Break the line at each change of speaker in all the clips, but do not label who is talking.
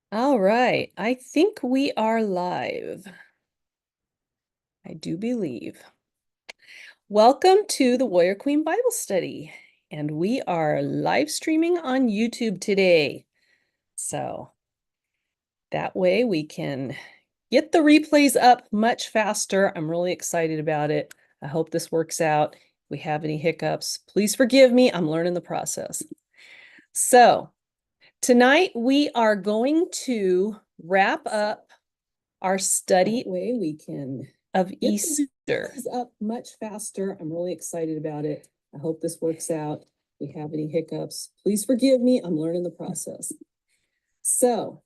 All right, I think we are live. I do believe. Welcome to the Warrior Queen Bible Study, and we are live streaming on YouTube today. So that way we can get the replays up much faster. I'm really excited about it. I hope this works out. If we have any hiccups, please forgive me. I'm learning the process. So tonight we are going to wrap up our study way we can of Easter is up much faster. I'm really excited about it. I hope this works out. If we have any hiccups, please forgive me. I'm learning the process. So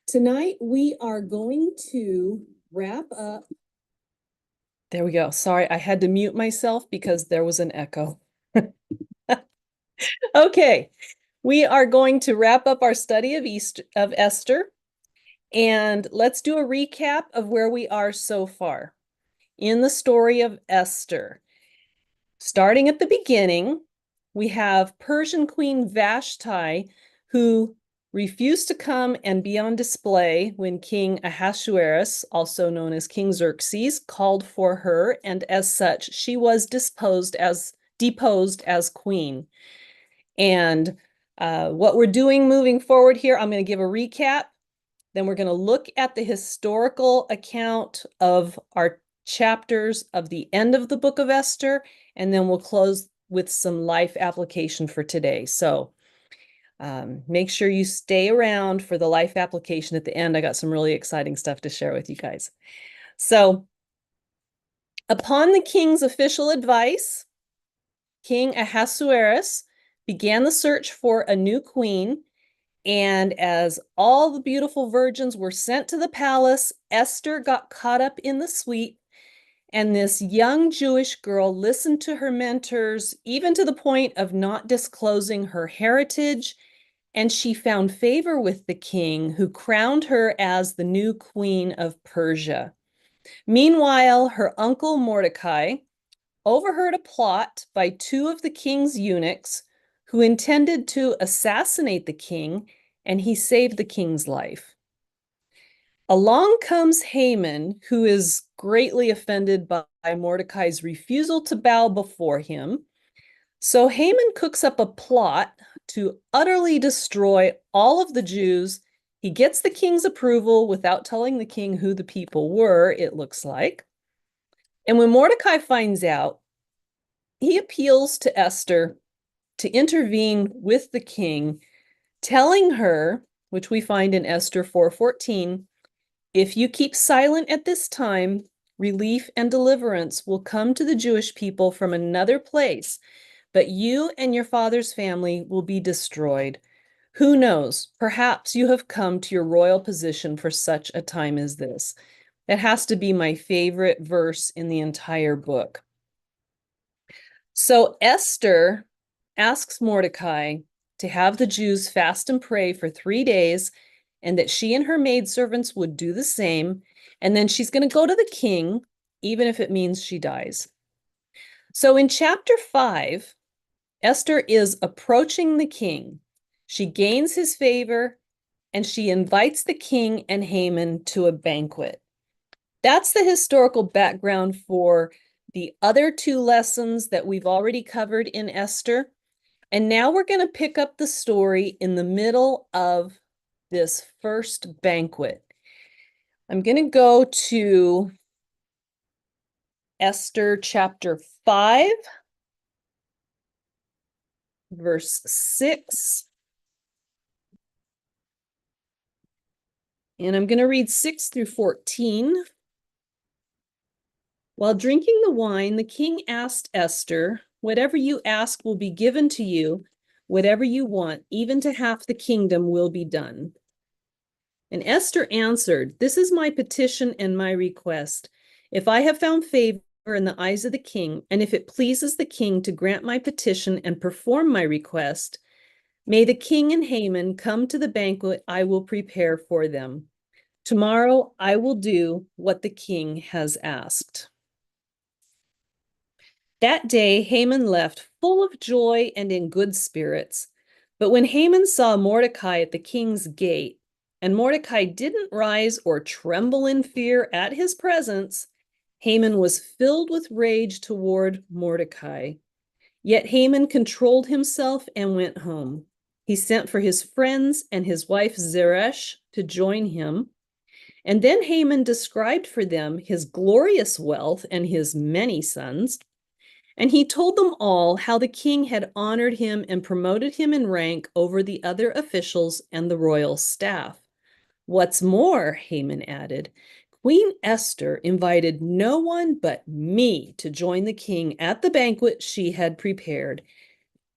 tonight we are going to wrap up. There we go. Sorry, I had to mute myself because there was an echo. Okay, we are going to wrap up our study of Esther. And let's do a recap of where we are so far in the story of Esther. Starting at the beginning, we have Persian Queen Vashti, who refused to come and be on display when King Ahasuerus, also known as King Xerxes, called for her, and as such, she was deposed as queen. And what we're doing moving forward here, I'm going to give a recap. Then we're going to look at the historical account of our chapters of the end of the book of Esther, and then we'll close with some life application for today. So make sure you stay around for the life application at the end. I got some really exciting stuff to share with you guys. So upon the king's official advice, King Ahasuerus began the search for a new queen. And as all the beautiful virgins were sent to the palace, Esther got caught up in the suite. And this young Jewish girl listened to her mentors, even to the point of not disclosing her heritage. And she found favor with the king, who crowned her as the new queen of Persia. Meanwhile, her uncle Mordecai overheard a plot by two of the king's eunuchs who intended to assassinate the king, and he saved the king's life. Along comes Haman, who is greatly offended by Mordecai's refusal to bow before him. So Haman cooks up a plot to utterly destroy all of the Jews. He gets the king's approval without telling the king who the people were, it looks like. And when Mordecai finds out, he appeals to Esther to intervene with the king, telling her, which we find in Esther 4:14, if you keep silent at this time, relief and deliverance will come to the Jewish people from another place, but you and your father's family will be destroyed. Who knows? Perhaps you have come to your royal position for such a time as this. That has to be my favorite verse in the entire book. So Esther asks Mordecai to have the Jews fast and pray for 3 days, and that she and her maidservants would do the same. And then she's going to go to the king, even if it means she dies. So in chapter 5, Esther is approaching the king. She gains his favor, and she invites the king and Haman to a banquet. That's the historical background for the other two lessons that we've already covered in Esther. And now we're going to pick up the story in the middle of this first banquet. I'm going to go to Esther chapter 5, verse 6. And I'm going to read 6 through 14. While drinking the wine, the king asked Esther, whatever you ask will be given to you, whatever you want, even to half the kingdom will be done. And Esther answered, this is my petition and my request. If I have found favor in the eyes of the king, and if it pleases the king to grant my petition and perform my request, may the king and Haman come to the banquet I will prepare for them. Tomorrow I will do what the king has asked. That day Haman left full of joy and in good spirits. But when Haman saw Mordecai at the king's gate, and Mordecai didn't rise or tremble in fear at his presence, Haman was filled with rage toward Mordecai. Yet Haman controlled himself and went home. He sent for his friends and his wife Zeresh to join him. And then Haman described for them his glorious wealth and his many sons. And he told them all how the king had honored him and promoted him in rank over the other officials and the royal staff. What's more, Haman added, Queen Esther invited no one but me to join the king at the banquet she had prepared.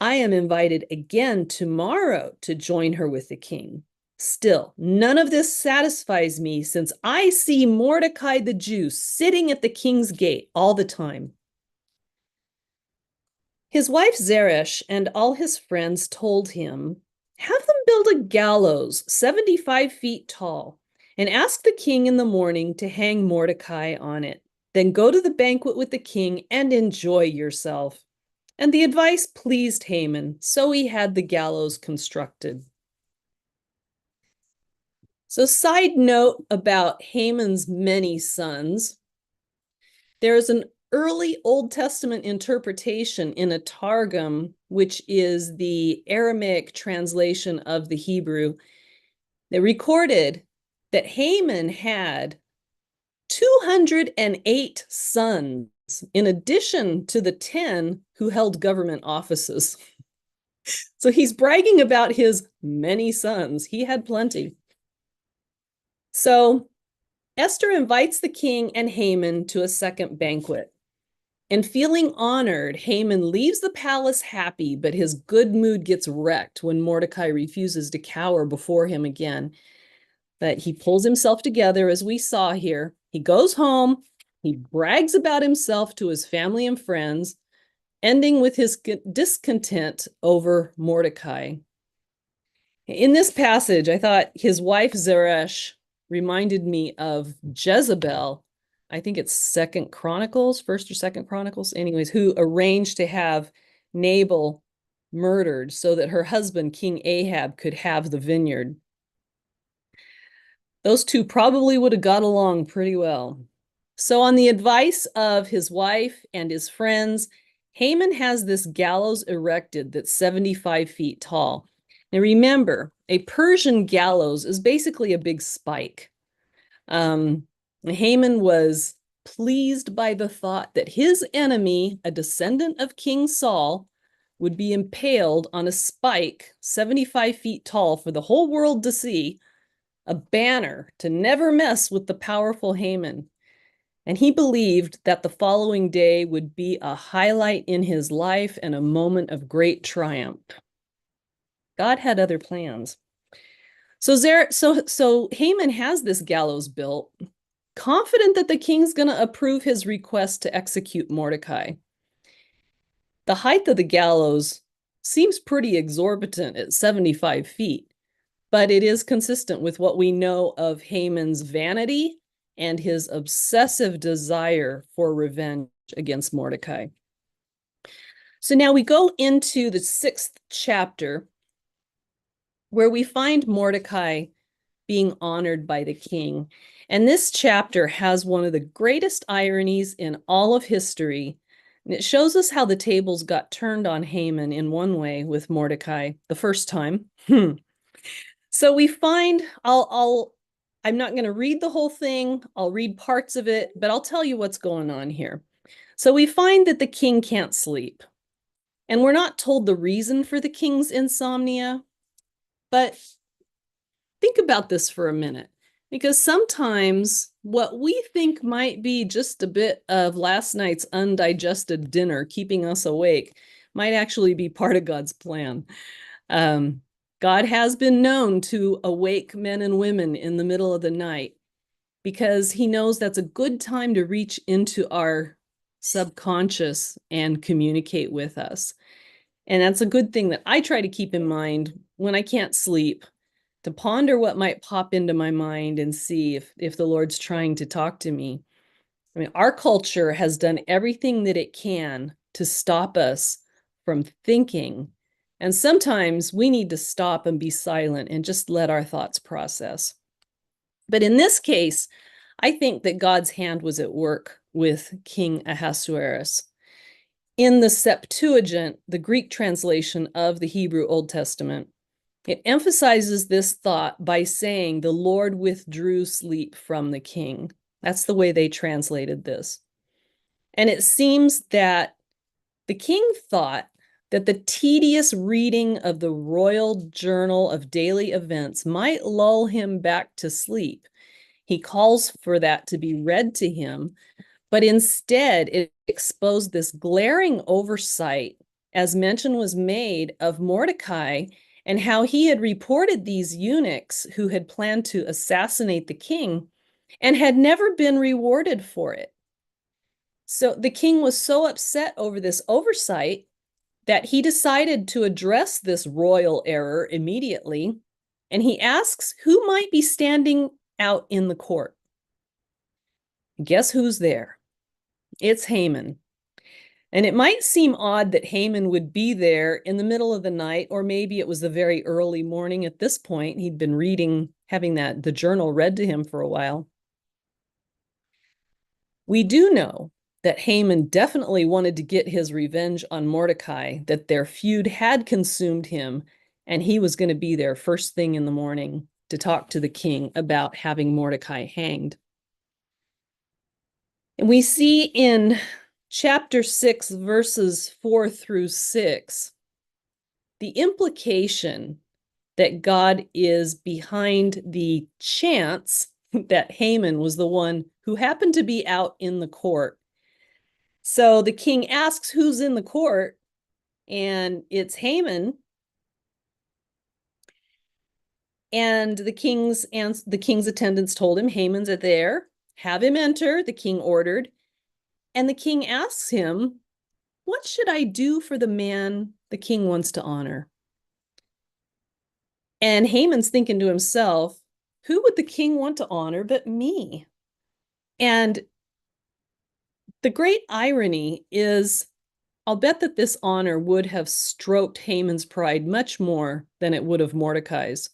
I am invited again tomorrow to join her with the king. Still, none of this satisfies me since I see Mordecai the Jew sitting at the king's gate all the time. His wife Zeresh and all his friends told him, have them build a gallows 75 feet tall and ask the king in the morning to hang Mordecai on it. Then go to the banquet with the king and enjoy yourself. And the advice pleased Haman, so he had the gallows constructed. So, side note about Haman's many sons, there's an early Old Testament interpretation in a Targum, which is the Aramaic translation of the Hebrew, that recorded that Haman had 208 sons, in addition to the 10 who held government offices. So he's bragging about his many sons. He had plenty. So Esther invites the king and Haman to a second banquet. And feeling honored, Haman leaves the palace happy, but his good mood gets wrecked when Mordecai refuses to cower before him again. But he pulls himself together, as we saw here. He goes home, he brags about himself to his family and friends, ending with his discontent over Mordecai. In this passage, I thought his wife Zeresh reminded me of Jezebel. I think it's Second Chronicles, First or Second Chronicles, anyways, who arranged to have Nabal murdered so that her husband, King Ahab, could have the vineyard. Those two probably would have got along pretty well. So on the advice of his wife and his friends, Haman has this gallows erected that's 75 feet tall. Now remember, a Persian gallows is basically a big spike. Haman was pleased by the thought that his enemy, a descendant of King Saul, would be impaled on a spike 75 feet tall for the whole world to see, a banner to never mess with the powerful Haman. And he believed that the following day would be a highlight in his life and a moment of great triumph. God had other plans. So Haman has this gallows built, confident that the king's going to approve his request to execute Mordecai. The height of the gallows seems pretty exorbitant at 75 feet, but it is consistent with what we know of Haman's vanity and his obsessive desire for revenge against Mordecai. So now we go into the 6th chapter, where we find Mordecai being honored by the king. And this chapter has one of the greatest ironies in all of history. And it shows us how the tables got turned on Haman in one way with Mordecai the first time. So we find, I'm not going to read the whole thing. I'll read parts of it, but I'll tell you what's going on here. So we find that the king can't sleep. And we're not told the reason for the king's insomnia, but think about this for a minute, because sometimes what we think might be just a bit of last night's undigested dinner keeping us awake might actually be part of God's plan. God has been known to awake men and women in the middle of the night because he knows that's a good time to reach into our subconscious and communicate with us. And that's a good thing that I try to keep in mind when I can't sleep, to ponder what might pop into my mind and see if the Lord's trying to talk to me. I mean, our culture has done everything that it can to stop us from thinking And sometimes we need to stop and be silent and just let our thoughts process. But in this case, I think that God's hand was at work with King Ahasuerus. In the Septuagint, the Greek translation of the Hebrew Old Testament, it emphasizes this thought by saying the Lord withdrew sleep from the king. That's the way they translated this. And it seems that the king thought that the tedious reading of the royal journal of daily events might lull him back to sleep. He calls for that to be read to him, but instead it exposed this glaring oversight, as mention was made of Mordecai and how he had reported these eunuchs who had planned to assassinate the king and had never been rewarded for it. So the king was so upset over this oversight that he decided to address this royal error immediately, and he asks who might be standing out in the court. Guess who's there? It's Haman. And it might seem odd that Haman would be there in the middle of the night, or maybe it was the very early morning at this point. He'd been reading, having the journal read to him for a while. We do know that Haman definitely wanted to get his revenge on Mordecai, that their feud had consumed him, and he was going to be there first thing in the morning to talk to the king about having Mordecai hanged. And we see in chapter 6, verses 4 through 6, the implication that God is behind the chance that Haman was the one who happened to be out in the court. So the king asks who's in the court, and it's Haman. And the king's attendants told him, Haman's there. Have him enter, the king ordered. And the king asks him, what should I do for the man the king wants to honor? And Haman's thinking to himself, who would the king want to honor but me? And the great irony is, I'll bet that this honor would have stroked Haman's pride much more than it would have Mordecai's.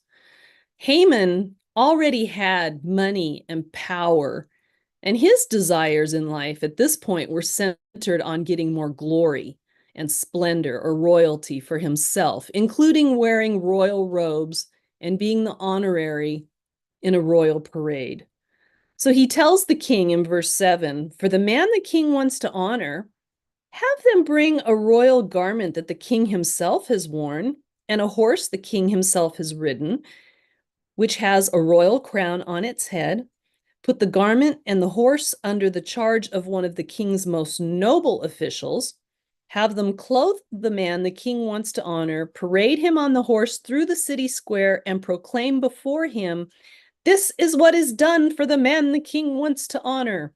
Haman already had money and power, and his desires in life at this point were centered on getting more glory and splendor or royalty for himself, including wearing royal robes and being the honorary in a royal parade. So he tells the king in verse 7, for the man the king wants to honor, have them bring a royal garment that the king himself has worn, and a horse the king himself has ridden, which has a royal crown on its head. Put the garment and the horse under the charge of one of the king's most noble officials. Have them clothe the man the king wants to honor, parade him on the horse through the city square, and proclaim before him, this is what is done for the man the king wants to honor.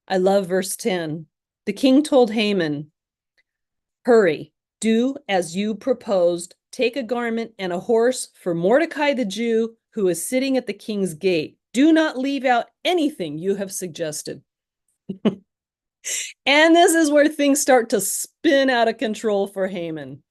I love verse 10. The king told Haman, hurry, do as you proposed. Take a garment and a horse for Mordecai the Jew, who is sitting at the king's gate. Do not leave out anything you have suggested. And this is where things start to spin out of control for Haman.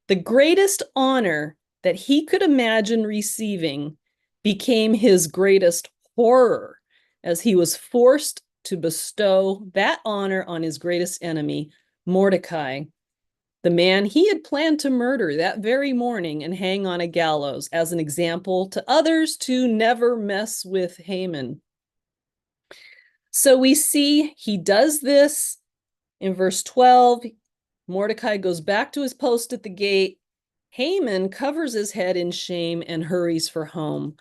The greatest honor that he could imagine receiving became his greatest horror as he was forced to bestow that honor on his greatest enemy, Mordecai, the man he had planned to murder that very morning and hang on a gallows as an example to others to never mess with Haman. So we see he does this in verse 12. Mordecai goes back to his post at the gate. Haman covers his head in shame and hurries for home.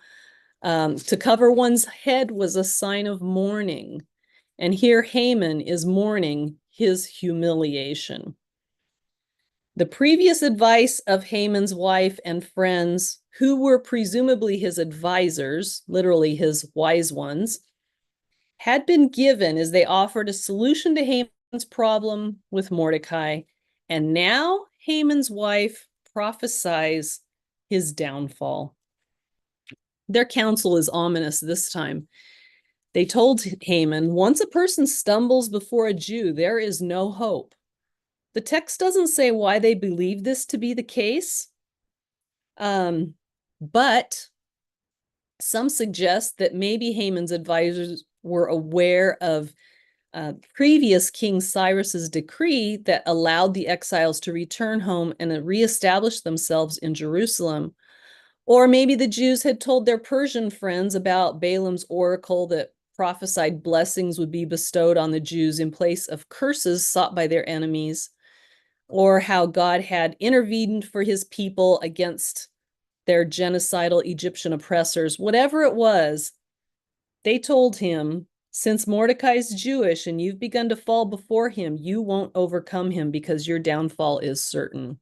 To cover one's head was a sign of mourning. And here Haman is mourning his humiliation. The previous advice of Haman's wife and friends, who were presumably his advisors, literally his wise ones, had been given as they offered a solution to Haman's problem with Mordecai. And now Haman's wife prophesies his downfall. Their counsel is ominous this time. They told Haman, once a person stumbles before a Jew, there is no hope. The text doesn't say why they believe this to be the case, but some suggest that maybe Haman's advisors were aware of previous King Cyrus's decree that allowed the exiles to return home and reestablish themselves in Jerusalem. Or maybe the Jews had told their Persian friends about Balaam's oracle that prophesied blessings would be bestowed on the Jews in place of curses sought by their enemies, or how God had intervened for his people against their genocidal Egyptian oppressors. Whatever it was, they told him, since Mordecai's Jewish and you've begun to fall before him, you won't overcome him because your downfall is certain.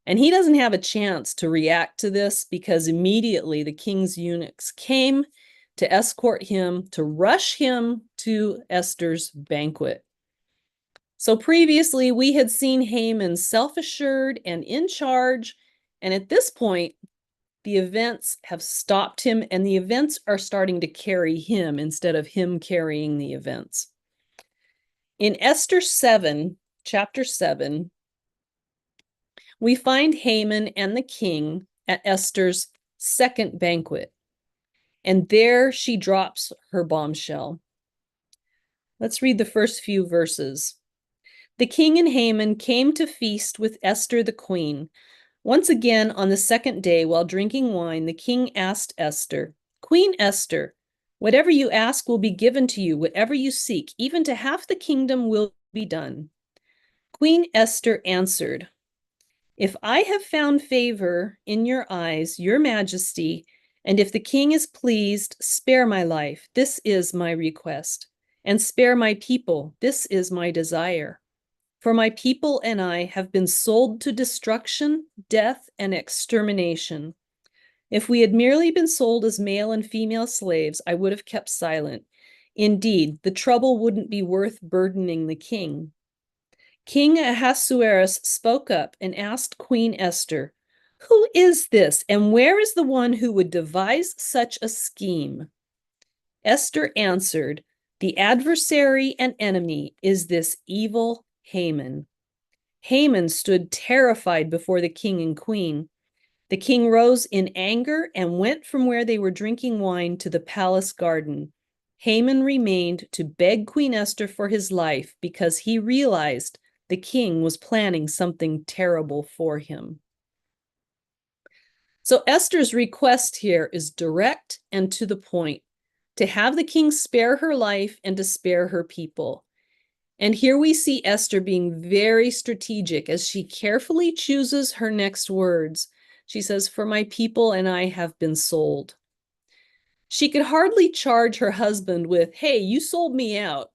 And he doesn't have a chance to react to this because immediately the king's eunuchs came to escort him, to rush him to Esther's banquet. So previously we had seen Haman self-assured and in charge, and at this point, the events have stopped him, and the events are starting to carry him instead of him carrying the events. In Esther 7, chapter 7, we find Haman and the king at Esther's second banquet, and there she drops her bombshell. Let's read the first few verses. The king and Haman came to feast with Esther the queen. Once again, on the second day, while drinking wine, the king asked Esther, Queen Esther, whatever you ask will be given to you, whatever you seek, even to half the kingdom will be done. Queen Esther answered, If I have found favor in your eyes, your majesty, and if the king is pleased, spare my life, this is my request, and spare my people, this is my desire. For my people and I have been sold to destruction, death, and extermination. If we had merely been sold as male and female slaves, I would have kept silent. Indeed, the trouble wouldn't be worth burdening the king. King Ahasuerus spoke up and asked Queen Esther, Who is this, and where is the one who would devise such a scheme? Esther answered, The adversary and enemy is this evil Haman. Haman stood terrified before the king and queen. The king rose in anger and went from where they were drinking wine to the palace garden. Haman remained to beg Queen Esther for his life because he realized the king was planning something terrible for him. So Esther's request here is direct and to the point, to have the king spare her life and to spare her people. And here we see Esther being very strategic as she carefully chooses her next words. She says, For my people and I have been sold. She could hardly charge her husband with, Hey, you sold me out.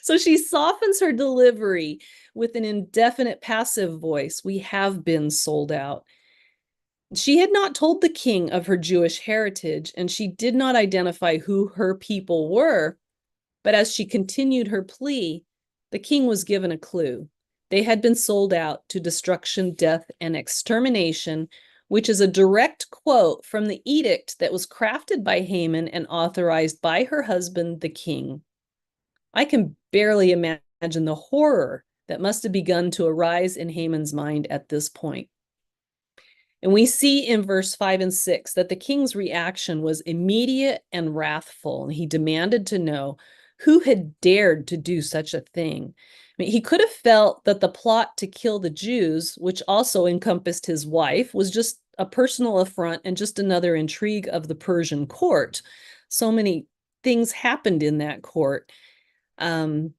So she softens her delivery with an indefinite passive voice. We have been sold out. She had not told the king of her Jewish heritage, and she did not identify who her people were. But as she continued her plea, the king was given a clue. They had been sold out to destruction, death, and extermination, which is a direct quote from the edict that was crafted by Haman and authorized by her husband, the king. I can barely imagine the horror that must have begun to arise in Haman's mind at this point. And we see in verse 5 and 6 that the king's reaction was immediate and wrathful, and he demanded to know who had dared to do such a thing. I mean, he could have felt that the plot to kill the Jews, which also encompassed his wife, was just a personal affront and just another intrigue of the Persian court. So many things happened in that court. But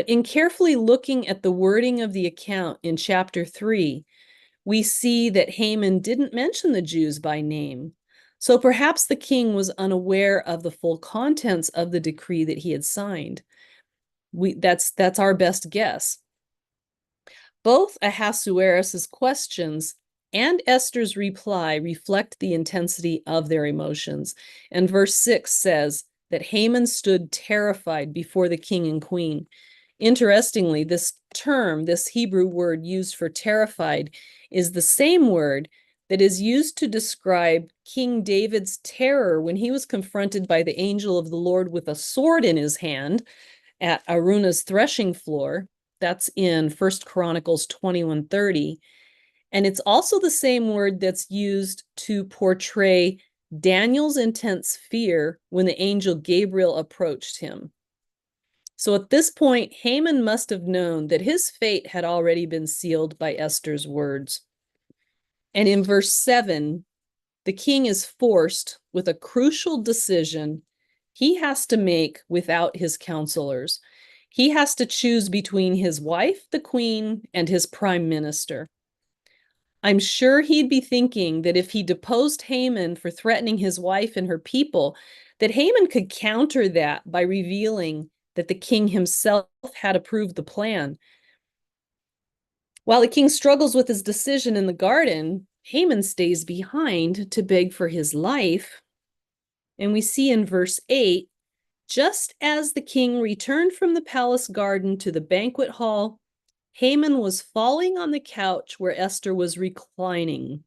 in carefully looking at the wording of the account in chapter 3, we see that Haman didn't mention the Jews by name. So perhaps the king was unaware of the full contents of the decree that he had signed. That's our best guess. Both Ahasuerus' questions and Esther's reply reflect the intensity of their emotions. And verse 6 says that Haman stood terrified before the king and queen. Interestingly, this term, this Hebrew word used for terrified, is the same word that is used to describe King David's terror when he was confronted by the angel of the Lord with a sword in his hand at Araunah's threshing floor. That's in 1 Chronicles 21:30. And it's also the same word that's used to portray Daniel's intense fear when the angel Gabriel approached him. So at this point, Haman must have known that his fate had already been sealed by Esther's words. And in verse 7, the king is forced with a crucial decision he has to make without his counselors. He has to choose between his wife, the queen, and his prime minister. I'm sure he'd be thinking that if he deposed Haman for threatening his wife and her people, that Haman could counter that by revealing that the king himself had approved the plan. While the king struggles with his decision in the garden, Haman stays behind to beg for his life. And we see in verse 8, just as the king returned from the palace garden to the banquet hall, Haman was falling on the couch where Esther was reclining.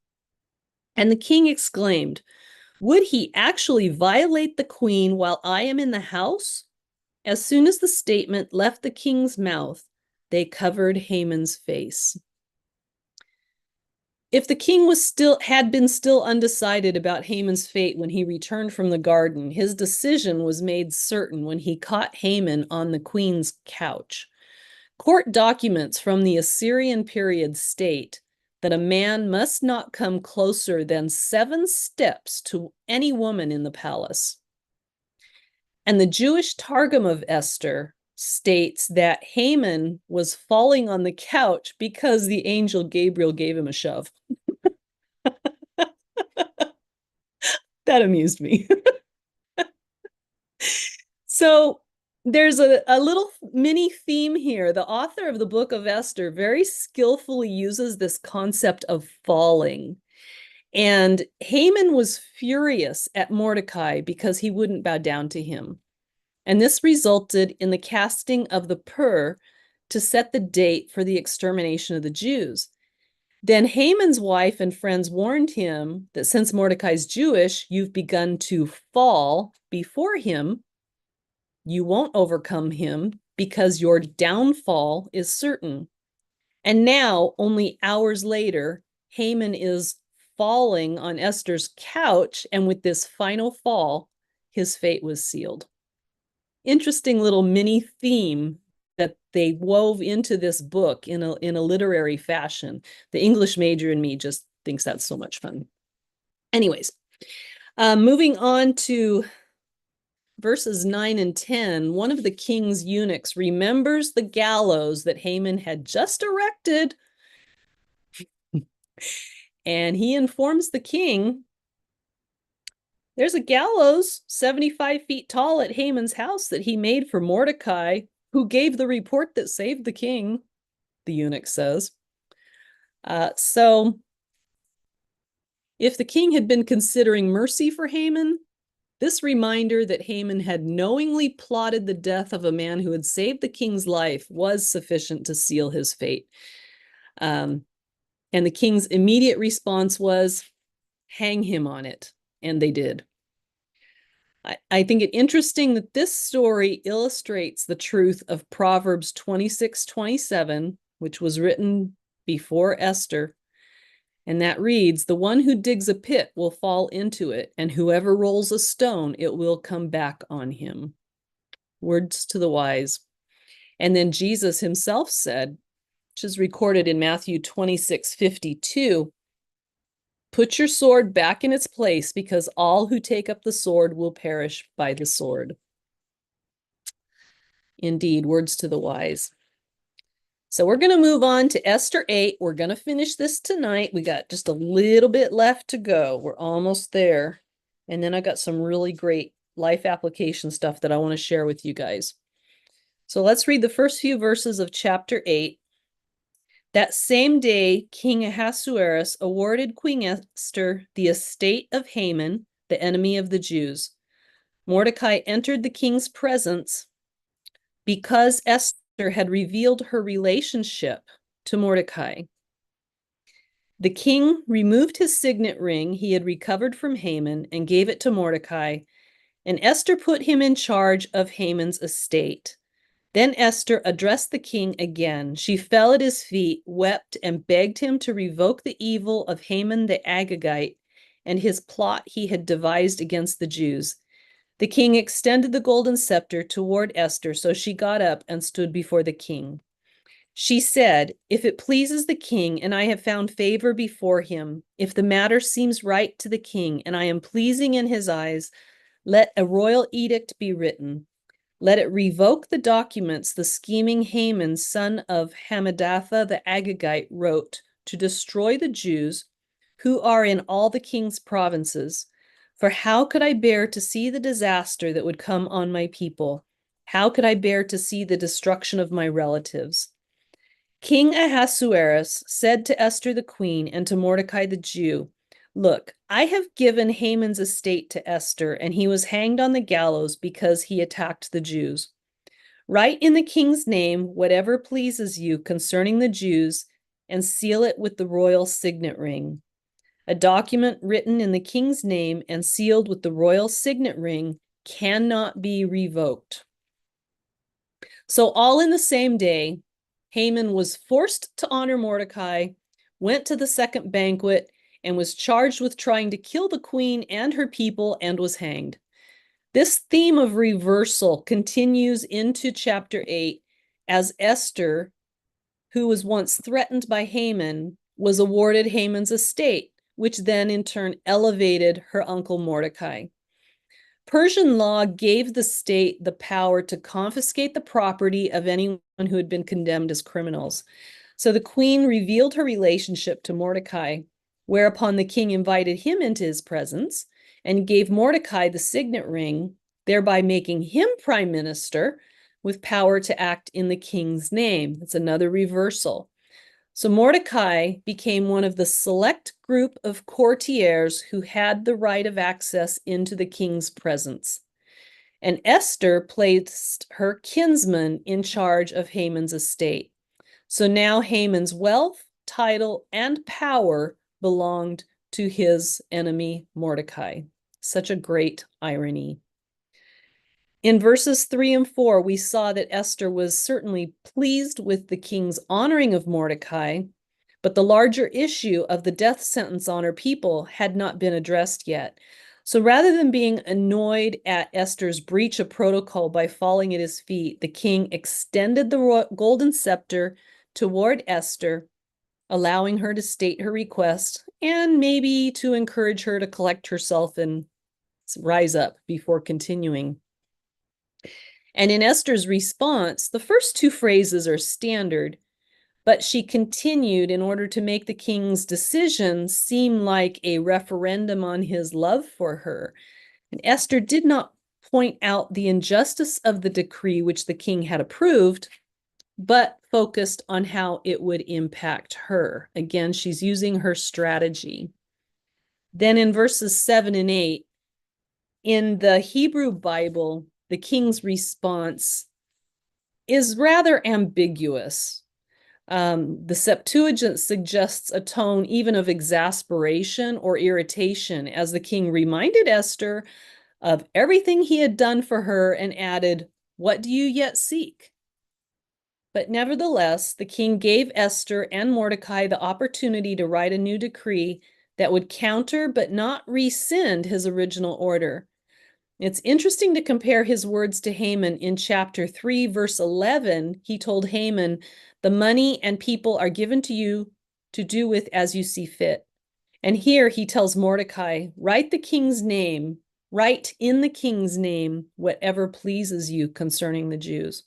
And the king exclaimed, "Would he actually violate the queen while I am in the house?" As soon as the statement left the king's mouth, they covered Haman's face. If the king had been still undecided about Haman's fate when he returned from the garden, his decision was made certain when he caught Haman on the queen's couch. Court documents from the Assyrian period state that a man must not come closer than 7 steps to any woman in the palace. And the Jewish Targum of Esther states that Haman was falling on the couch because the angel Gabriel gave him a shove. That amused me. So there's a little mini theme here. The author of the book of Esther very skillfully uses this concept of falling. And Haman was furious at Mordecai because he wouldn't bow down to him. And this resulted in the casting of the pur to set the date for the extermination of the Jews. Then Haman's wife and friends warned him that since Mordecai's Jewish, you've begun to fall before him. You won't overcome him because your downfall is certain. And now, only hours later, Haman is falling on Esther's couch, and with this final fall, his fate was sealed. Interesting little mini theme that they wove into this book in a literary fashion. The English major in me just thinks that's so much fun. Anyways, moving on to verses 9 and 10, one of the king's eunuchs remembers the gallows that Haman had just erected, and he informs the king, there's a gallows 75 feet tall at Haman's house that he made for Mordecai, who gave the report that saved the king, the eunuch says. So if the king had been considering mercy for Haman, this reminder that Haman had knowingly plotted the death of a man who had saved the king's life was sufficient to seal his fate. And the king's immediate response was, hang him on it. And they did. I think it interesting that this story illustrates the truth of Proverbs 26:27, which was written before Esther. And that reads, the one who digs a pit will fall into it, and whoever rolls a stone, it will come back on him. Words to the wise. And then Jesus himself said, which is recorded in Matthew 26:52, put your sword back in its place, because all who take up the sword will perish by the sword. Indeed, words to the wise. So we're going to move on to Esther 8. We're going to finish this tonight. We got just a little bit left to go. We're almost there. And then I got some really great life application stuff that I want to share with you guys. So let's read the first few verses of chapter 8. That same day, King Ahasuerus awarded Queen Esther the estate of Haman, the enemy of the Jews. Mordecai entered the king's presence because Esther had revealed her relationship to Mordecai. The king removed his signet ring he had recovered from Haman and gave it to Mordecai, and Esther put him in charge of Haman's estate. Then Esther addressed the king again. She fell at his feet, wept, and begged him to revoke the evil of Haman the Agagite and his plot he had devised against the Jews. The king extended the golden scepter toward Esther, so she got up and stood before the king. She said, "If it pleases the king, and I have found favor before him, if the matter seems right to the king, and I am pleasing in his eyes, let a royal edict be written. Let it revoke the documents the scheming Haman, son of Hammedatha the Agagite, wrote to destroy the Jews who are in all the king's provinces. For how could I bear to see the disaster that would come on my people? How could I bear to see the destruction of my relatives?" King Ahasuerus said to Esther the queen and to Mordecai the Jew, "Look, I have given Haman's estate to Esther, and he was hanged on the gallows because he attacked the Jews. Write in the king's name whatever pleases you concerning the Jews, and seal it with the royal signet ring. A document written in the king's name and sealed with the royal signet ring cannot be revoked." So all in the same day, Haman was forced to honor Mordecai, went to the second banquet, and was charged with trying to kill the queen and her people, and was hanged. This theme of reversal continues into chapter 8 as Esther, who was once threatened by Haman, was awarded Haman's estate, which then in turn elevated her uncle Mordecai. Persian law gave the state the power to confiscate the property of anyone who had been condemned as criminals. So the queen revealed her relationship to Mordecai, whereupon the king invited him into his presence and gave Mordecai the signet ring, thereby making him prime minister with power to act in the king's name. That's another reversal. So Mordecai became one of the select group of courtiers who had the right of access into the king's presence. And Esther placed her kinsman in charge of Haman's estate. So now Haman's wealth, title, and power belonged to his enemy Mordecai. Such a great irony. In verses 3 and 4, we saw that Esther was certainly pleased with the king's honoring of Mordecai, but the larger issue of the death sentence on her people had not been addressed yet. So rather than being annoyed at Esther's breach of protocol by falling at his feet, the king extended the golden scepter toward Esther, allowing her to state her request and maybe to encourage her to collect herself and rise up before continuing. And in Esther's response, the first two phrases are standard, but she continued in order to make the king's decision seem like a referendum on his love for her. And Esther did not point out the injustice of the decree which the king had approved, but focused on how it would impact her. Again, she's using her strategy. Then in verses 7 and 8, in the Hebrew Bible, the king's response is rather ambiguous. The Septuagint suggests a tone even of exasperation or irritation as the king reminded Esther of everything he had done for her and added, "What do you yet seek?" But nevertheless, the king gave Esther and Mordecai the opportunity to write a new decree that would counter but not rescind his original order. It's interesting to compare his words to Haman in chapter 3, verse 11. He told Haman, "The money and people are given to you to do with as you see fit." And here he tells Mordecai, write in the king's name, whatever pleases you concerning the Jews.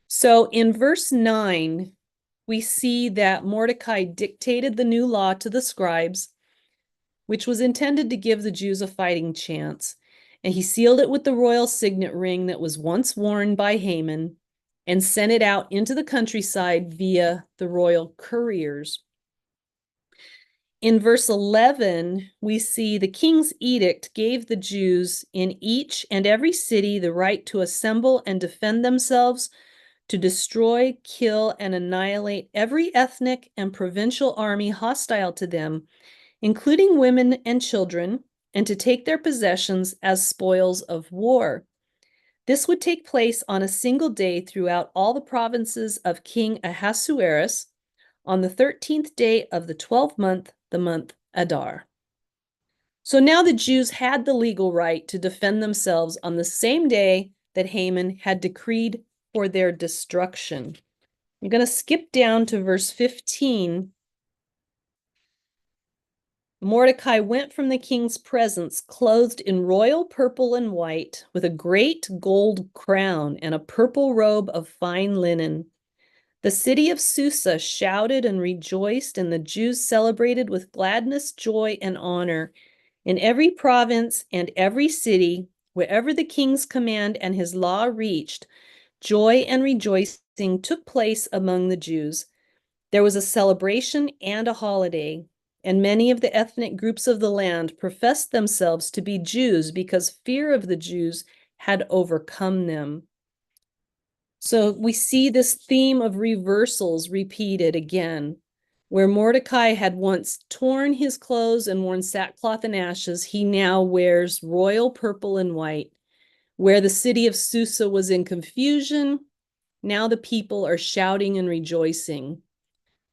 So in verse 9, we see that Mordecai dictated the new law to the scribes, which was intended to give the Jews a fighting chance. And he sealed it with the royal signet ring that was once worn by Haman and sent it out into the countryside via the royal couriers. In verse 11, we see the king's edict gave the Jews in each and every city the right to assemble and defend themselves, to destroy, kill, and annihilate every ethnic and provincial army hostile to them, including women and children, and to take their possessions as spoils of war. This would take place on a single day throughout all the provinces of King Ahasuerus on the 13th day of the 12th month, the month Adar. So now the Jews had the legal right to defend themselves on the same day that Haman had decreed for their destruction. I'm going to skip down to verse 15. Mordecai went from the king's presence clothed in royal purple and white, with a great gold crown and a purple robe of fine linen. The city of Susa shouted and rejoiced, and the Jews celebrated with gladness, joy, and honor. In every province and every city, wherever the king's command and his law reached, joy and rejoicing took place among the Jews. There was a celebration and a holiday, and many of the ethnic groups of the land professed themselves to be Jews because fear of the Jews had overcome them. So we see this theme of reversals repeated again. Where Mordecai had once torn his clothes and worn sackcloth and ashes, he now wears royal purple and white. Where the city of Susa was in confusion, now the people are shouting and rejoicing.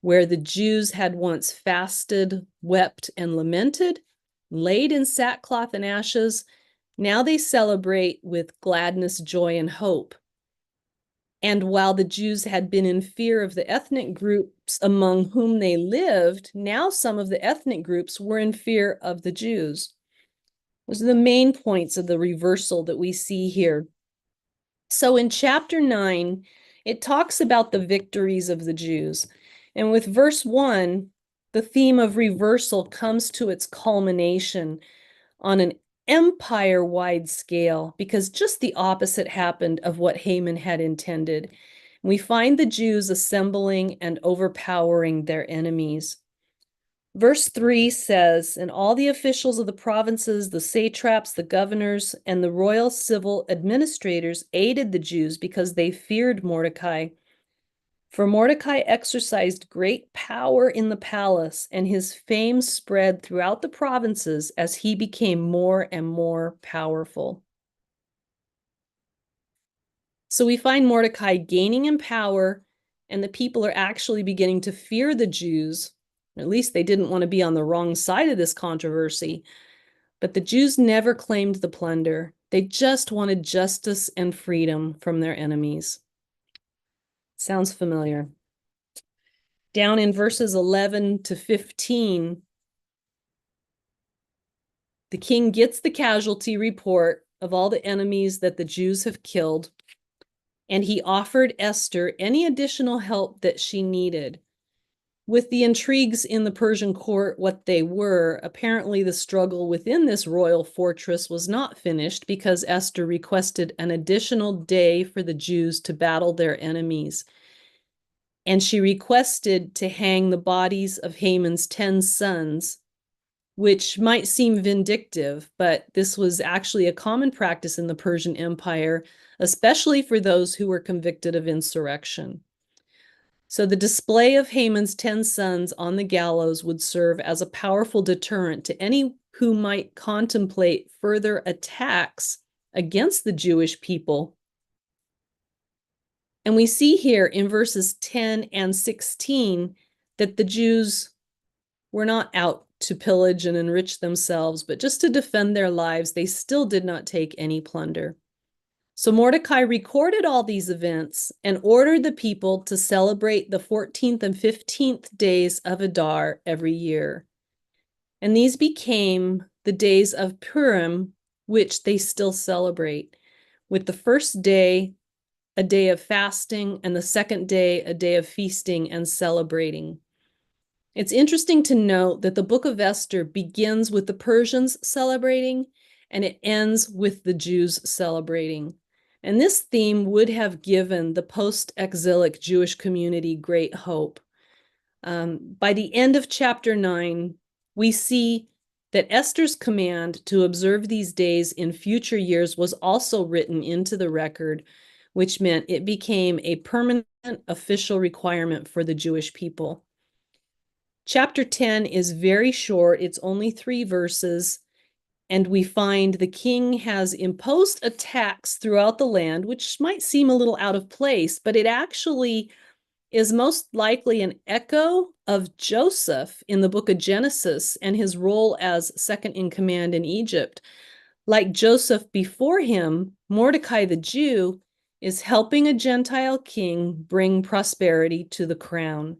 Where the Jews had once fasted, wept, and lamented, laid in sackcloth and ashes, now they celebrate with gladness, joy, and hope. And while the Jews had been in fear of the ethnic groups among whom they lived, now some of the ethnic groups were in fear of the Jews. Those are the main points of the reversal that we see here. So in chapter 9, it talks about the victories of the Jews. And with verse 1, the theme of reversal comes to its culmination on an empire-wide scale, because just the opposite happened of what Haman had intended. We find the Jews assembling and overpowering their enemies. Verse 3 says, and all the officials of the provinces, the satraps, the governors, and the royal civil administrators aided the Jews because they feared Mordecai. For Mordecai exercised great power in the palace, and his fame spread throughout the provinces as he became more and more powerful. So we find Mordecai gaining in power, and the people are actually beginning to fear the Jews. At least they didn't want to be on the wrong side of this controversy. But the Jews never claimed the plunder. They just wanted justice and freedom from their enemies. Sounds familiar. Down in verses 11 to 15, the king gets the casualty report of all the enemies that the Jews have killed, and he offered Esther any additional help that she needed. With the intrigues in the Persian court what they were, apparently the struggle within this royal fortress was not finished because Esther requested an additional day for the Jews to battle their enemies. And she requested to hang the bodies of Haman's 10 sons, which might seem vindictive, but this was actually a common practice in the Persian Empire, especially for those who were convicted of insurrection. So the display of Haman's 10 sons on the gallows would serve as a powerful deterrent to any who might contemplate further attacks against the Jewish people. And we see here in verses 10 and 16 that the Jews were not out to pillage and enrich themselves, but just to defend their lives. They still did not take any plunder. So Mordecai recorded all these events and ordered the people to celebrate the 14th and 15th days of Adar every year. And these became the days of Purim, which they still celebrate, with the first day a day of fasting, and the second day a day of feasting and celebrating. It's interesting to note that the book of Esther begins with the Persians celebrating, and it ends with the Jews celebrating. And this theme would have given the post-exilic Jewish community great hope. By the end of chapter 9, we see that Esther's command to observe these days in future years was also written into the record, which meant it became a permanent official requirement for the Jewish people. Chapter 10 is very short. It's only 3 verses. And we find the king has imposed a tax throughout the land, which might seem a little out of place, but it actually is most likely an echo of Joseph in the book of Genesis and his role as second in command in Egypt. Like Joseph before him, Mordecai the Jew is helping a Gentile king bring prosperity to the crown.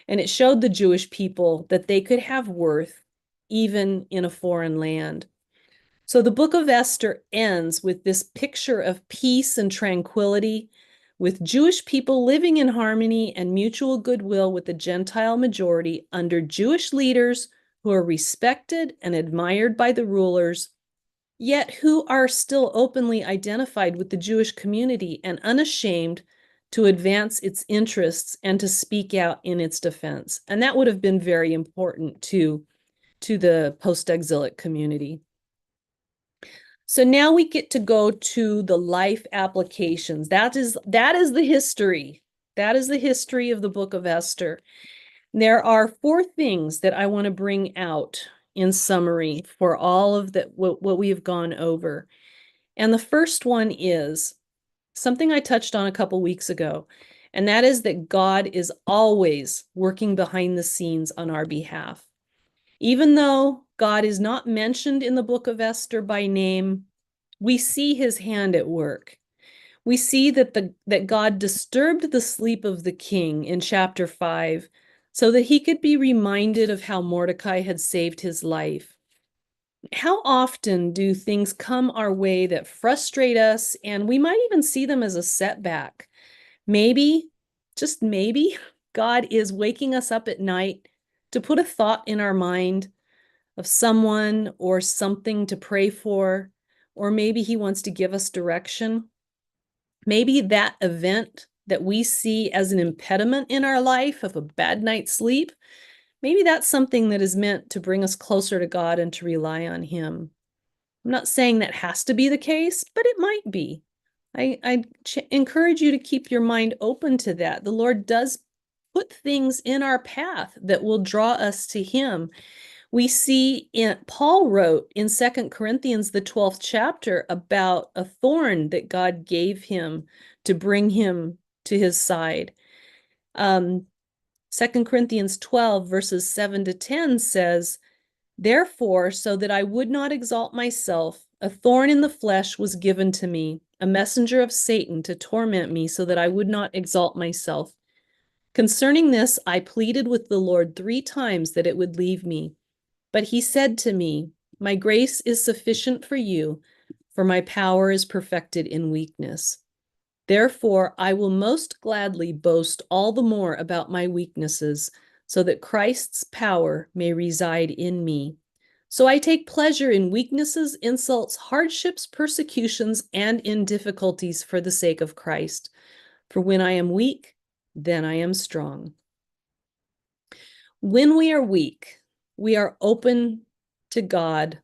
And it showed the Jewish people that they could have worth even in a foreign land. So the book of Esther ends with this picture of peace and tranquility, with Jewish people living in harmony and mutual goodwill with the Gentile majority under Jewish leaders who are respected and admired by the rulers, yet who are still openly identified with the Jewish community and unashamed to advance its interests and to speak out in its defense. And that would have been very important to the post-exilic community. So now we get to go to the life applications. That is the history. That is the history of the book of Esther. There are 4 things that I want to bring out in summary for all of that what we have gone over. And the first one is something I touched on a couple weeks ago, and that is that God is always working behind the scenes on our behalf. Even though God is not mentioned in the book of Esther by name, we see his hand at work. We see that God disturbed the sleep of the king in chapter 5 so that he could be reminded of how Mordecai had saved his life. How often do things come our way that frustrate us, and we might even see them as a setback? Maybe, just maybe, God is waking us up at night to put a thought in our mind of someone or something to pray for, or maybe he wants to give us direction. Maybe that event that we see as an impediment in our life of a bad night's sleep, maybe that's something that is meant to bring us closer to God and to rely on him. I'm not saying that has to be the case, but it might be. I encourage you to keep your mind open to that. The Lord does put things in our path that will draw us to him. We see Paul wrote in 2 Corinthians, the 12th chapter, about a thorn that God gave him to bring him to his side. 2 Corinthians 12, verses 7 to 10 says, "Therefore, so that I would not exalt myself, a thorn in the flesh was given to me, a messenger of Satan to torment me so that I would not exalt myself. Concerning this, I pleaded with the Lord 3 times that it would leave me. But he said to me, my grace is sufficient for you, for my power is perfected in weakness. Therefore, I will most gladly boast all the more about my weaknesses, so that Christ's power may reside in me. So I take pleasure in weaknesses, insults, hardships, persecutions, and in difficulties for the sake of Christ. For when I am weak, then I am strong." When we are weak, we are open to God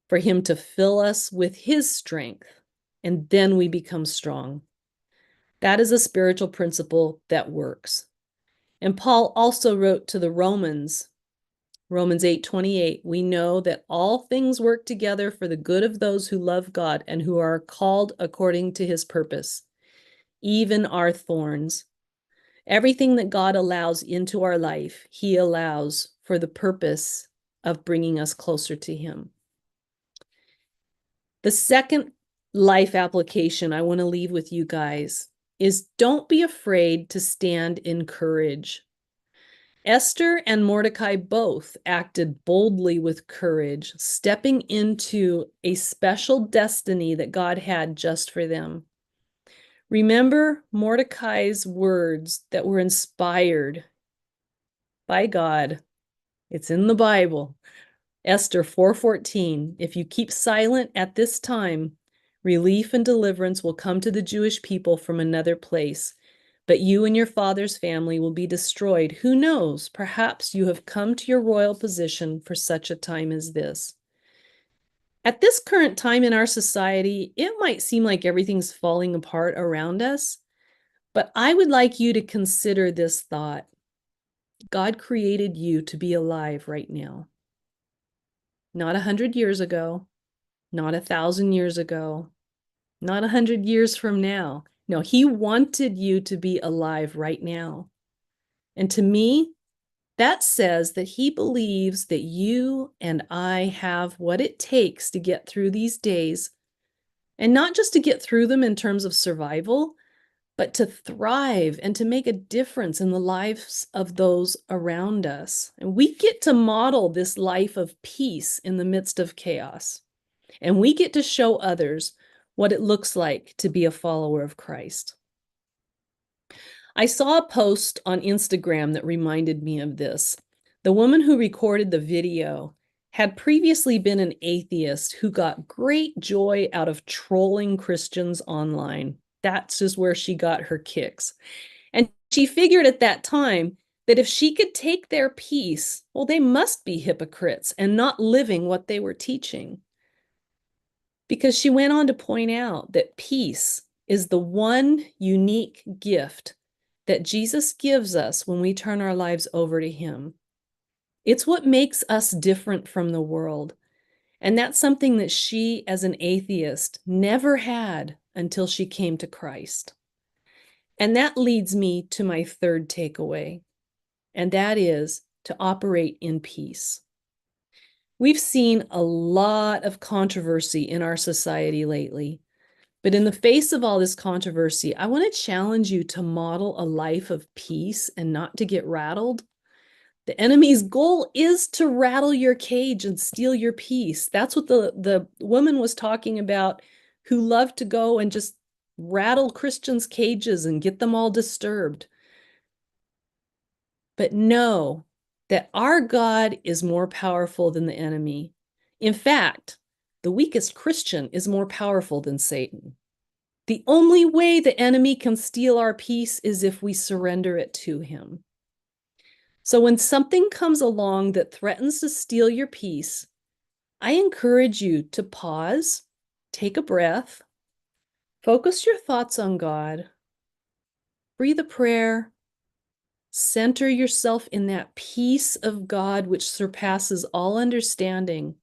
for him to fill us with his strength, and then we become strong. That is a spiritual principle that works. And Paul also wrote to the Romans, Romans 8:28, "We know that all things work together for the good of those who love God and who are called according to his purpose, even our thorns." Everything that God allows into our life, he allows for the purpose of bringing us closer to him. The second life application I want to leave with you guys is don't be afraid to stand in courage. Esther and Mordecai both acted boldly with courage, stepping into a special destiny that God had just for them. Remember Mordecai's words that were inspired by God. It's in the Bible. Esther 4:14, "If you keep silent at this time, relief and deliverance will come to the Jewish people from another place, but you and your father's family will be destroyed. Who knows? Perhaps you have come to your royal position for such a time as this." At this current time in our society, it might seem like everything's falling apart around us, but I would like you to consider this thought. God created you to be alive right now. Not 100 years ago, not 1,000 years ago, not 100 years from now. No, he wanted you to be alive right now. And to me, that says that he believes that you and I have what it takes to get through these days, and not just to get through them in terms of survival, but to thrive and to make a difference in the lives of those around us. And we get to model this life of peace in the midst of chaos. And we get to show others what it looks like to be a follower of Christ. I saw a post on Instagram that reminded me of this. The woman who recorded the video had previously been an atheist who got great joy out of trolling Christians online. That's just where she got her kicks. And she figured at that time that if she could take their peace, well, they must be hypocrites and not living what they were teaching. Because she went on to point out that peace is the one unique gift that Jesus gives us when we turn our lives over to him. It's what makes us different from the world. And that's something that she, as an atheist, never had until she came to Christ. And that leads me to my third takeaway, and that is to operate in peace. We've seen a lot of controversy in our society lately, but in the face of all this controversy, I want to challenge you to model a life of peace and not to get rattled. The enemy's goal is to rattle your cage and steal your peace. That's what the woman was talking about, who loved to go and just rattle Christians' cages and get them all disturbed. But know that our God is more powerful than the enemy. In fact, the weakest Christian is more powerful than Satan. The only way the enemy can steal our peace is if we surrender it to him. So when something comes along that threatens to steal your peace, I encourage you to pause, take a breath, focus your thoughts on God, breathe a prayer, center yourself in that peace of God which surpasses all understanding.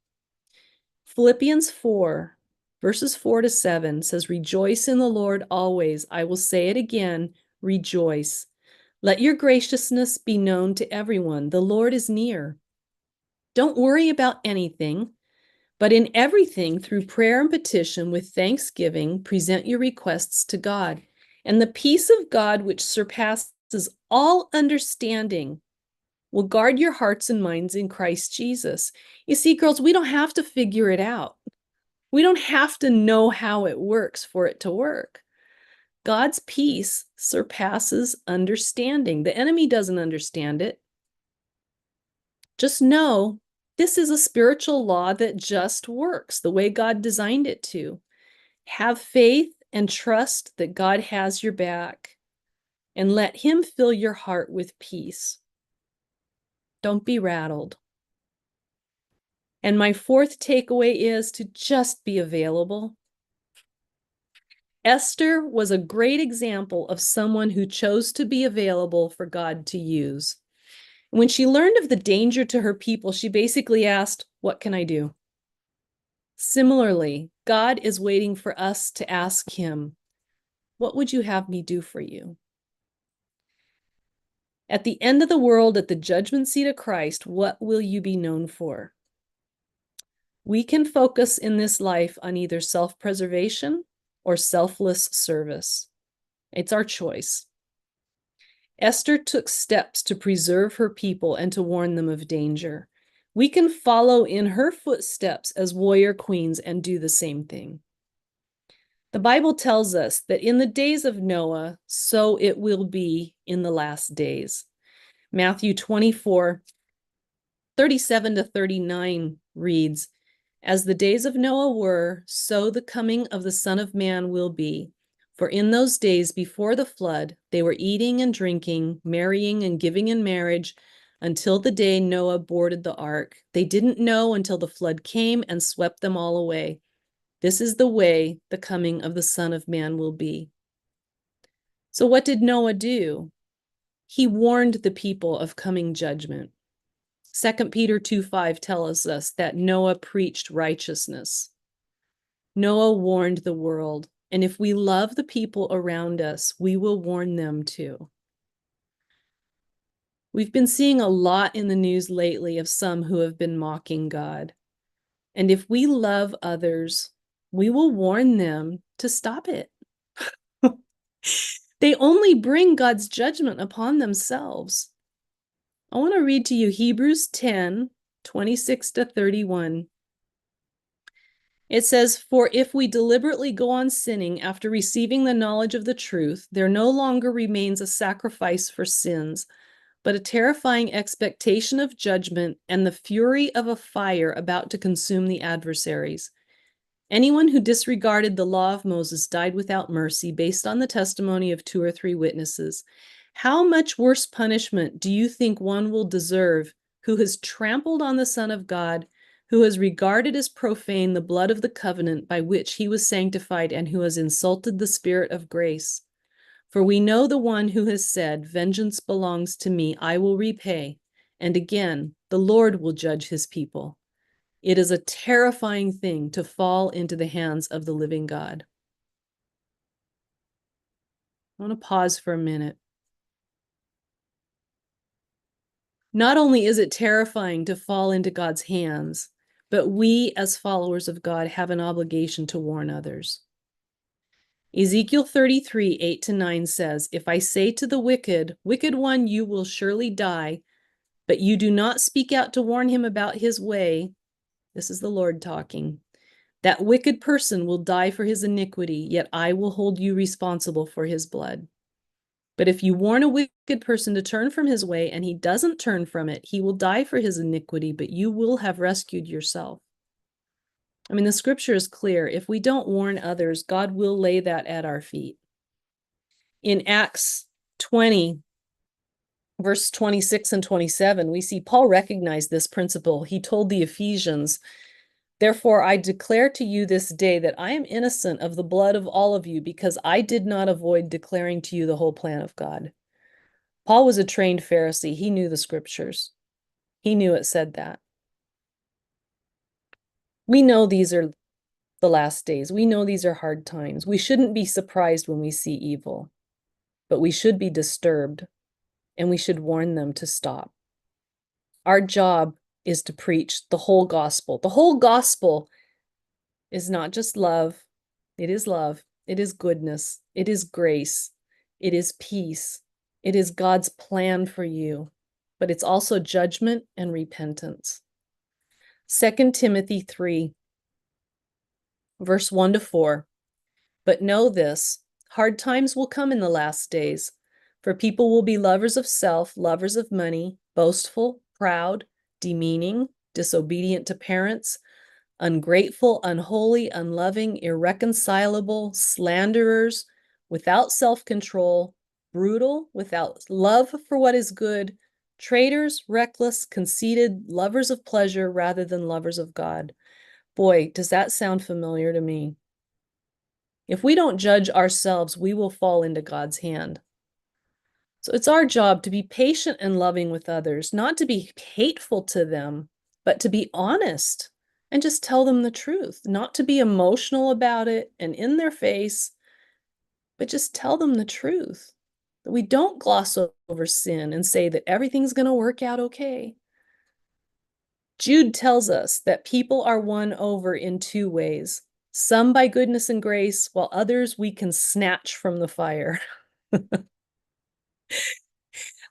Philippians 4, verses 4-7 says, "Rejoice in the Lord always. I will say it again, rejoice. Let your graciousness be known to everyone. The Lord is near. Don't worry about anything, but in everything, through prayer and petition with thanksgiving, present your requests to God. And the peace of God, which surpasses all understanding, will guard your hearts and minds in Christ Jesus." You see, girls, we don't have to figure it out. We don't have to know how it works for it to work. God's peace surpasses understanding. The enemy doesn't understand it. Just know this is a spiritual law that just works the way God designed it to. Have faith and trust that God has your back, and let him fill your heart with peace. Don't be rattled. And my fourth takeaway is to just be available. Esther was a great example of someone who chose to be available for God to use. When she learned of the danger to her people, she basically asked, "What can I do?" Similarly, God is waiting for us to ask him, "What would you have me do for you?" At the end of the world, at the judgment seat of Christ, what will you be known for? We can focus in this life on either self-preservation or selfless service. It's our choice. Esther took steps to preserve her people and to warn them of danger. We can follow in her footsteps as warrior queens and do the same thing. The Bible tells us that in the days of Noah, so it will be in the last days. Matthew 24, 37-39 reads, "As the days of Noah were, so the coming of the Son of Man will be. For in those days before the flood, they were eating and drinking, marrying and giving in marriage, until the day Noah boarded the ark. They didn't know until the flood came and swept them all away. This is the way the coming of the Son of Man will be." So what did Noah do? He warned the people of coming judgment. 2 Peter 2:5 tells us that Noah preached righteousness. Noah warned the world, and if we love the people around us, we will warn them too. We've been seeing a lot in the news lately of some who have been mocking God. And if we love others, we will warn them to stop it. They only bring God's judgment upon themselves. I want to read to you Hebrews 10, 26 to 31. It says, "For if we deliberately go on sinning after receiving the knowledge of the truth, there no longer remains a sacrifice for sins, but a terrifying expectation of judgment and the fury of a fire about to consume the adversaries. Anyone who disregarded the law of Moses died without mercy based on the testimony of 2 or 3 witnesses. How much worse punishment do you think one will deserve who has trampled on the Son of God, who has regarded as profane the blood of the covenant by which he was sanctified, and who has insulted the Spirit of grace? For we know the one who has said, 'Vengeance belongs to me, I will repay.' And again, the Lord will judge his people. It is a terrifying thing to fall into the hands of the living God." I want to pause for a minute. Not only is it terrifying to fall into God's hands, but we as followers of God have an obligation to warn others. Ezekiel 33, 8 to 9 says, "If I say to the wicked, 'Wicked one, you will surely die,' but you do not speak out to warn him about his way," this is the Lord talking, "that wicked person will die for his iniquity, yet I will hold you responsible for his blood. But if you warn a wicked person to turn from his way and he doesn't turn from it, he will die for his iniquity, but you will have rescued yourself." I mean, the scripture is clear. If we don't warn others, God will lay that at our feet. In Acts 20, verse 26 and 27, we see Paul recognized this principle. He told the Ephesians, "Therefore, I declare to you this day that I am innocent of the blood of all of you, because I did not avoid declaring to you the whole plan of God." Paul was a trained Pharisee. He knew the scriptures. He knew it said that. We know these are the last days. We know these are hard times. We shouldn't be surprised when we see evil, but we should be disturbed, and we should warn them to stop. Our job is to preach the whole gospel. The whole gospel is not just love. It is love. It is goodness. It is grace. It is peace. It is God's plan for you, but it's also judgment and repentance. 2 Timothy 3, verse 1 to 4. "But know this, hard times will come in the last days, for people will be lovers of self, lovers of money, boastful, proud, demeaning, disobedient to parents, ungrateful, unholy, unloving, irreconcilable, slanderers, without self-control, brutal, without love for what is good, traitors, reckless, conceited, lovers of pleasure rather than lovers of God." Boy, does that sound familiar to me. If we don't judge ourselves, we will fall into God's hand. So it's our job to be patient and loving with others, not to be hateful to them, but to be honest and just tell them the truth, not to be emotional about it and in their face, but just tell them the truth. That we don't gloss over sin and say that everything's going to work out okay. Jude tells us that people are won over in 2 ways. Some by goodness and grace, while others we can snatch from the fire.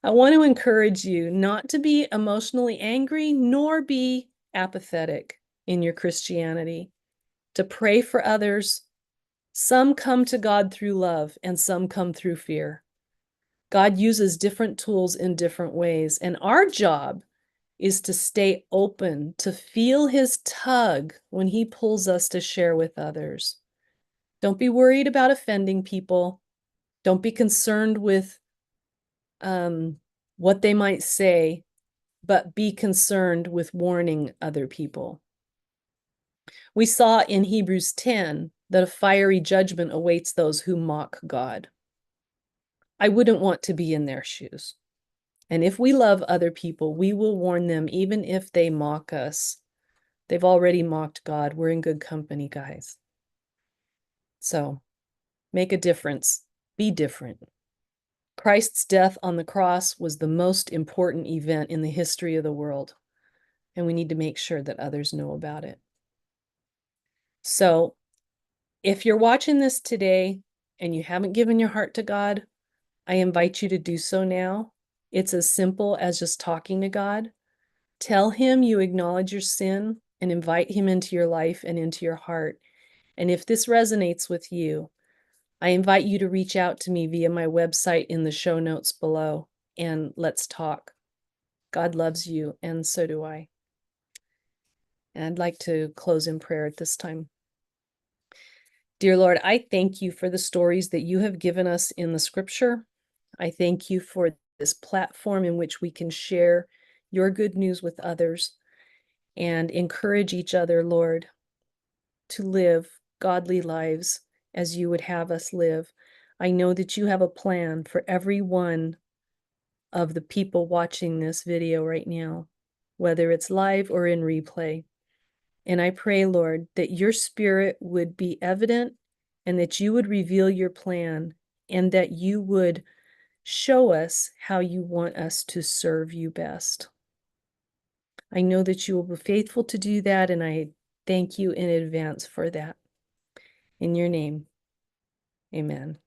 I want to encourage you not to be emotionally angry nor be apathetic in your Christianity, to pray for others. Some come to God through love and some come through fear. God uses different tools in different ways, and our job is to stay open, to feel his tug when he pulls us to share with others. Don't be worried about offending people. Don't be concerned with what they might say, but be concerned with warning other people. We saw in Hebrews 10 that a fiery judgment awaits those who mock God. I wouldn't want to be in their shoes. And if we love other people, we will warn them even if they mock us. They've already mocked God. We're in good company, guys. So make a difference. Be different. Christ's death on the cross was the most important event in the history of the world, and we need to make sure that others know about it. So if you're watching this today and you haven't given your heart to God, I invite you to do so now. It's as simple as just talking to God. Tell him you acknowledge your sin and invite him into your life and into your heart. And if this resonates with you, I invite you to reach out to me via my website in the show notes below, and let's talk. God loves you, and so do I. And I'd like to close in prayer at this time. Dear Lord, I thank you for the stories that you have given us in the scripture. I thank you for this platform in which we can share your good news with others and encourage each other, Lord, to live godly lives as you would have us live. I know that you have a plan for every one of the people watching this video right now, whether it's live or in replay. And I pray, Lord, that your spirit would be evident and that you would reveal your plan and that you would show us how you want us to serve you best. I know that you will be faithful to do that, and I thank you in advance for that. In your name, amen.